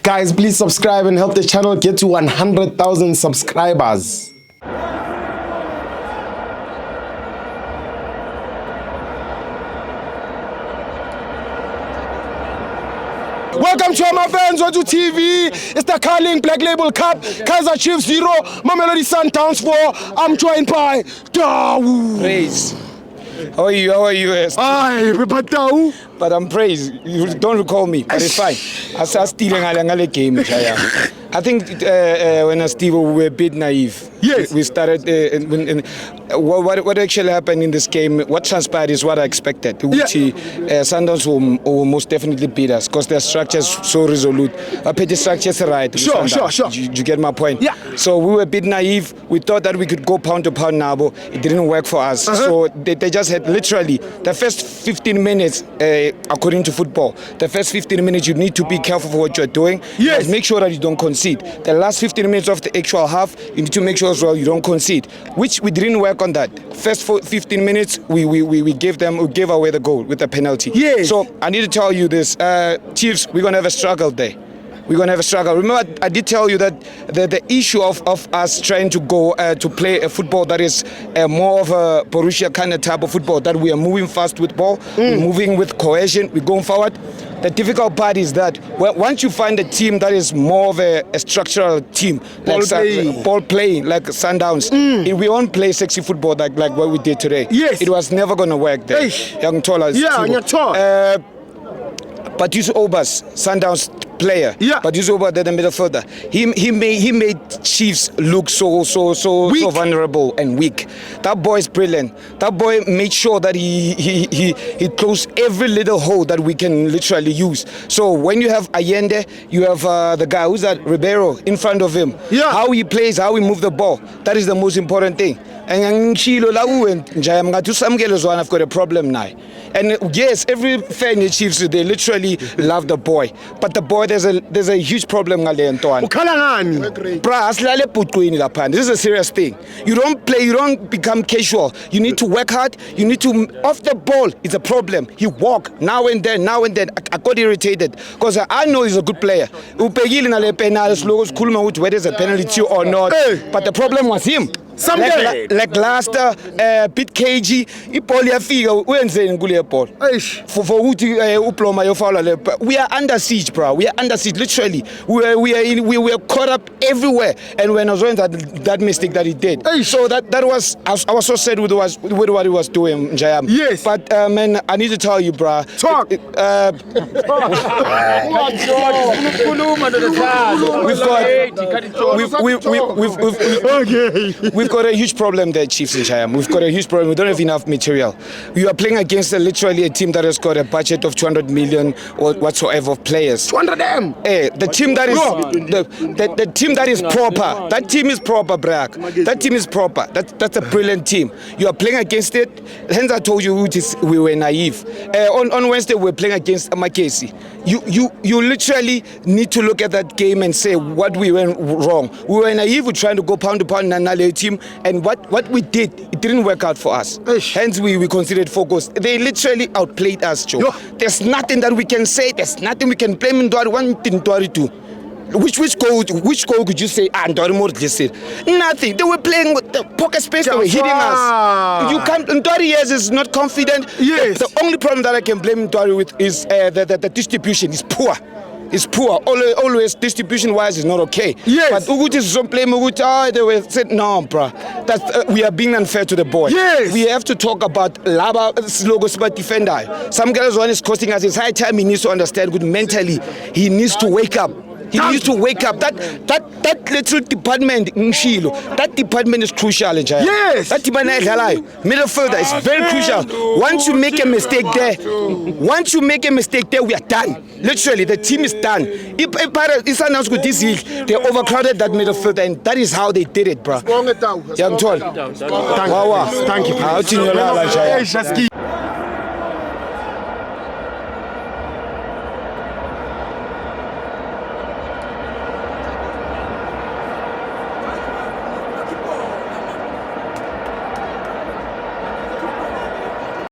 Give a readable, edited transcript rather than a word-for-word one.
Guys, please subscribe and help the channel get to 100,000 subscribers. Welcome to my FANS Wethu TV. It's the Carling Black Label Cup. Kaizer Chiefs 0, Mamelodi Sundowns 4. I'm joined by Dawu. Praise. How are you? Aye, But I'm praise. You don't recall me, but it's fine. I started stealing a game. I think when Steve we were a bit naive. Yes. We started. What actually happened in this game? What transpired is what I expected. Yeah. Sundowns will most definitely beat us because their structure is so resolute. Petty structures are right. Sure. You get my point? Yeah. So we were a bit naive. We thought that we could go pound to pound now, but it didn't work for us. So they just had literally the first 15 minutes, according to football, the first 15 minutes you need to be careful for what you're doing. Yes. Make sure that you don't concede. The last 15 minutes of the actual half, you need to make sure as well you don't concede, which we didn't work on that. First 15 minutes, we gave away the goal with the penalty. Yes. So I need to tell you this, Chiefs, we're going to have a struggle there. We're going to have a struggle. Remember, I did tell you that the issue of us trying to go to play a football that is more of a Borussia kind of type of football, that we are moving fast with ball, we're moving with cohesion, we're going forward. The difficult part is that once you find a team that is more of a structural team, ball playing, like Sundowns, we won't play sexy football like what we did today. Yes. It was never going to work there. Young Tollers. Yeah, young Tollers. But this Obas, Sundowns player, yeah. But this over there, the midfielder, he made Chiefs look so vulnerable and weak. That boy is brilliant. That boy made sure that he closed every little hole that we can literally use. So when you have Allende, you have the guy who's that Ribeiro in front of him. Yeah. How he plays, how he move the ball, that is the most important thing. And I've got a problem now. And yes, every fan of Chiefs, they literally love the boy. But the boy, there's a huge problem. This is a serious thing. You don't play, you don't become casual. You need to work hard. You need to, off the ball, it's a problem. He walk now and then. I got irritated because I know he's a good player. Whether it's a penalty or not. But the problem was him. Like last bit kg iball yafika wenzeni kule ball for ukuthi uploma yofala. We are under siege, bro. We are under siege, literally. We were caught up everywhere, and when I was doing that mistake that he did, so that was I was so sad with what he was doing, Njayam. Yes. But man, I need to tell you, bro. Talk. We've got a huge problem there, Chiefs in Chayam. We've got a huge problem. We don't have enough material. We are playing against literally a team that has got a budget of 200 million or whatsoever of players. 200 them. The team that is the team that is proper. That team is proper, Brag. That team is proper. That's a brilliant team. You are playing against it. Hence, I told you we were naive. On Wednesday, we're playing against Amakesi. You literally need to look at that game and say what we went wrong. We were naive. We're trying to go pound to pound Nanale team, and what we did, it didn't work out for us. Hence, we considered focus. They literally outplayed us, Joe. There's nothing that we can say. There's nothing we can blame Ndwari. One thing Ndwari do. Which goal could you say? Ndwari more this it? Nothing. They were playing with the pocket space. They were hitting us. You can't. Ndwari is not confident. Yes. The only problem that I can blame Ndwari with is the distribution is poor. It's poor. Always distribution-wise is not okay. Yes. But Uguti is some play. They were said no, bro. That we are being unfair to the boy. Yes. We have to talk about Laba logo super defender. Some guys one is costing us. It's high time he needs to understand good mentally. He needs to wake up. He needs to wake up. That little department, that department is crucial. Yes. That department, midfielder is very crucial. Once you make a mistake there, we are done. Literally, the team is done. If announced with this week, they overcrowded that midfielder, and that is how they did it, bro. Young Tol. Thank you.